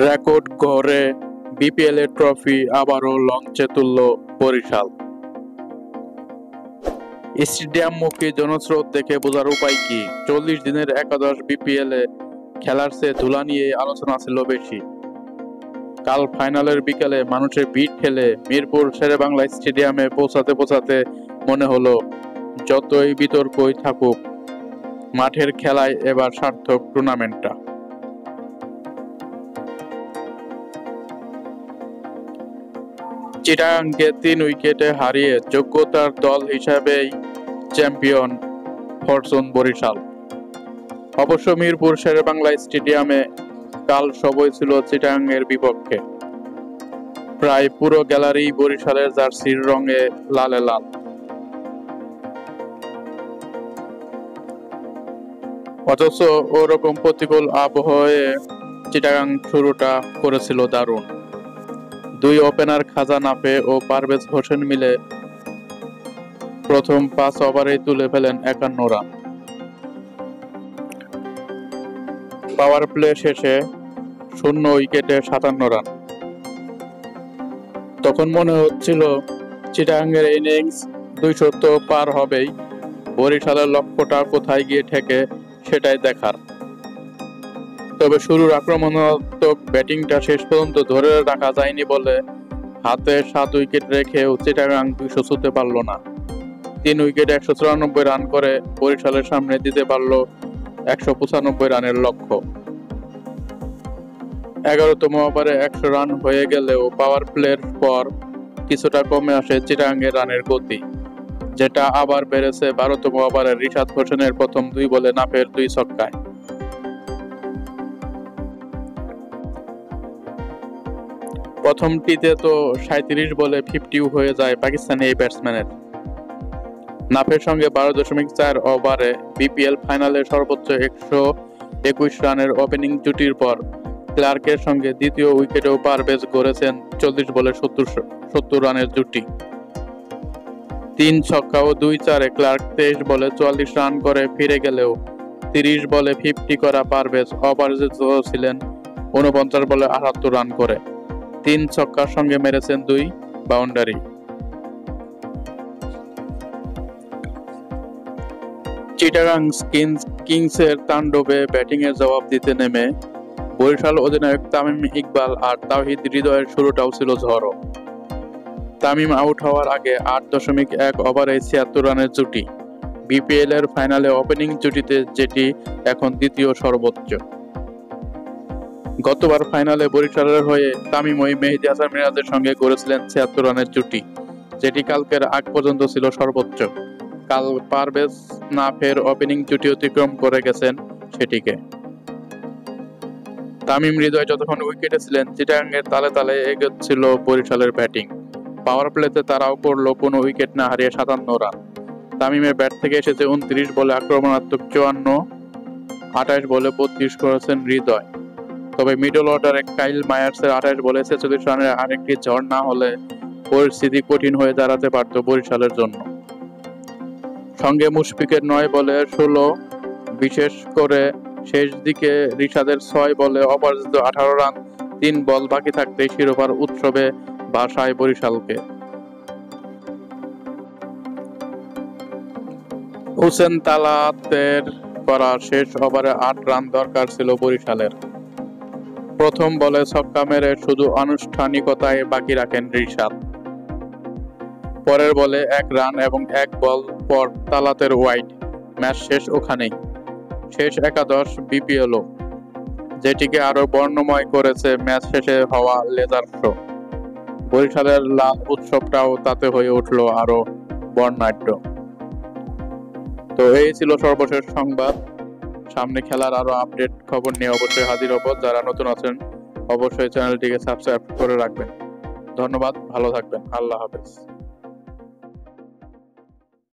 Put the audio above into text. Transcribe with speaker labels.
Speaker 1: Record গড়ে BPL এর trophy আবারও লঞ্চে তুলল বরিশাল। স্টেডিয়ামমুখী জনস্রোত দেখে বোঝার উপায় কি, 40 দিনের একাদশ বিপিএল এ খেলার চেয়ে ধুলা নিয়ে আলোচনা ছিল বেশি। কাল ফাইনালের বিকালে মানুষের ভিড় ঠেলে মিরপুর শেরেবাংলা স্টেডিয়ামে পৌঁছাতে মনে হলো যতই বিতর্কই থাকুক, মাঠের খেলায় এবার সার্থক টুর্নামেন্টটা। চিটাগাংকে 3 উইকেটে হারিয়ে যোগ্যতার দল হিসাবেই চ্যাম্পিয়ন ফরচুন বরিশাল। অবশ্য মিরপুর শেরেবাংলা স্টেডিয়ামে কাল সবই ছিল চিটাগাংয়ের বিপক্ষে। প্রায় পুরো গ্যালারি বরিশালের জার্সির রঙে লালে লাল। অথচ ওরকম প্রতিকূল আবহাওয়ায় চিটাগাং শুরুটা করেছিল দারুণ। 2 ওপেনার খাজা নাফে ও পারভেজ হোসেন মিলে প্রথম 5 ওভারেই তুলে ফেলেন 51 রান। পাওয়ার প্লে শেষে 0 উইকেটে 57 রান। তখন মনে হচ্ছিল চিটাগাংয়ের ইনিংস 200 তো পার হবেই, বরিশালের লক্ষ্যটা কোথায় গিয়ে ঠেকে সেটাই দেখার। তবে শুরুর আক্রমণাত্মক ব্যাটিংটা শেষ পর্যন্ত ধরে রাখা যায়নি বলে হাতে 7 উইকেট রেখেও চিটাগাং 200 ছুঁতে পারল না। 3 উইকেটে 194 রান করে বরিশালের সামনে দিতে পারল 195 রানের লক্ষ্য। 11তম ওভারে 100 রান হয়ে গেলেও পাওয়ার প্লের পর কিছুটা কমে আসে চিটাগাংয়ের রানের গতি, যেটা আবার বেড়েছে 12তম ওভারে রিশাদ হোসেনের প্রথম 2 বলে নাফের 2 ছক্কায়। প্রথমটিতে তো 37 বলে 50 হয়ে যায় পাকিস্তানি এই ব্যাটসম্যানের। নাফের সঙ্গে 12.4 ওভারে বিপিএল ফাইনালে সর্বোচ্চ 121 রানের ওপেনিং জুটির পর ক্লার্কের সঙ্গে দ্বিতীয় উইকেটেও পারভেজ গড়েছেন 40 বলে 70 রানের জুটি। 3 ছক্কা ও 2 চারে ক্লার্ক 23 বলে 44 রান করে ফিরে গেলেও 30 বলে 50 করা পারভেজ অপরাজিত ছিলেন 49 বলে 78 রান করে। 3 ছক্কার সঙ্গে মেরেছেন 2 বাউন্ডারি। চিটাগাং কিংসের তাণ্ডবে ব্যাটিংয়ের জবাব দিতে নেমে বরিশাল অধিনায়ক তামিম ইকবাল আর তাওহিদ হৃদয়ের শুরুটাও ছিল ঝড়ো। তামিম আউট হওয়ার আগে 8.1 ওভারে 76 রানের জুটি, বিপিএল এর ফাইনালে ওপেনিং জুটিতে যেটি এখন দ্বিতীয় সর্বোচ্চ। গতবার ফাইনালে বরিশালের হয়ে তামিম ওই মেহেদী হাসান মিরাজের সঙ্গে গড়েছিলেন 76 রানের জুটি, যেটি কালকের আগ পর্যন্ত ছিল সর্বোচ্চ। কাল পারভেজ নাফের ওপেনিং জুটি অতিক্রম করে গেছেন সেটিকে। তামিম হৃদয় যতক্ষণ উইকেটে ছিলেন, চিটাগাংয়ের তালে তালে এগোচ্ছিল বরিশালের ব্যাটিং। পাওয়ার প্লেতে তারাও করল কোনো উইকেট না হারিয়ে 57 রান। তামিমের ব্যাট থেকে এসেছে 29 বলে আক্রমণাত্মক 54, 28 বলে 32 করেছেন হৃদয়। তবে মিডল অর্ডারে কাইল মায়ার্সের 28 বলে 46 রানের আরেকটি ঝড় না হলে পরিস্থিতি কঠিন হয়ে দাঁড়াতে পারত বরিশালের জন্য। সঙ্গে মুশফিকের 9 বলে 16, বিশেষ করে শেষ দিকে রিশাদের 6 বলে অপরাজিত 18 রান। 3 বল বাকি থাকতেই শিরোপার উৎসবে ভাসায় বরিশালকে। হুসেন তালাতের করা শেষ ওভারে 8 রান দরকার ছিল বরিশালের। প্রথম বলে ছক্কা মেরে শুধু আনুষ্ঠানিকতায় বাকি রাখেন রিশাদ। পরের বলে 1 রান এবং 1 বল পর তালাতের ওয়াইড। ম্যাচ শেষ ওখানেই। শেষ একাদশ বিপিএলও, যেটিকে আরো বর্ণময় করেছে ম্যাচ শেষে হওয়া লেজার শো। বরিশালের লাল উৎসবটাও তাতে হয়ে উঠল আরো বর্ণাঢ্য। তো এই ছিল সর্বশেষ সংবাদ। সামনে খেলার আরো আপডেট খবর নিয়ে অবশ্যই হাজির হব। যারা নতুন আছেন অবশ্যই চ্যানেলটিকে সাবস্ক্রাইব করে রাখবেন। ধন্যবাদ, ভালো থাকবেন, আল্লাহ হাফেজ।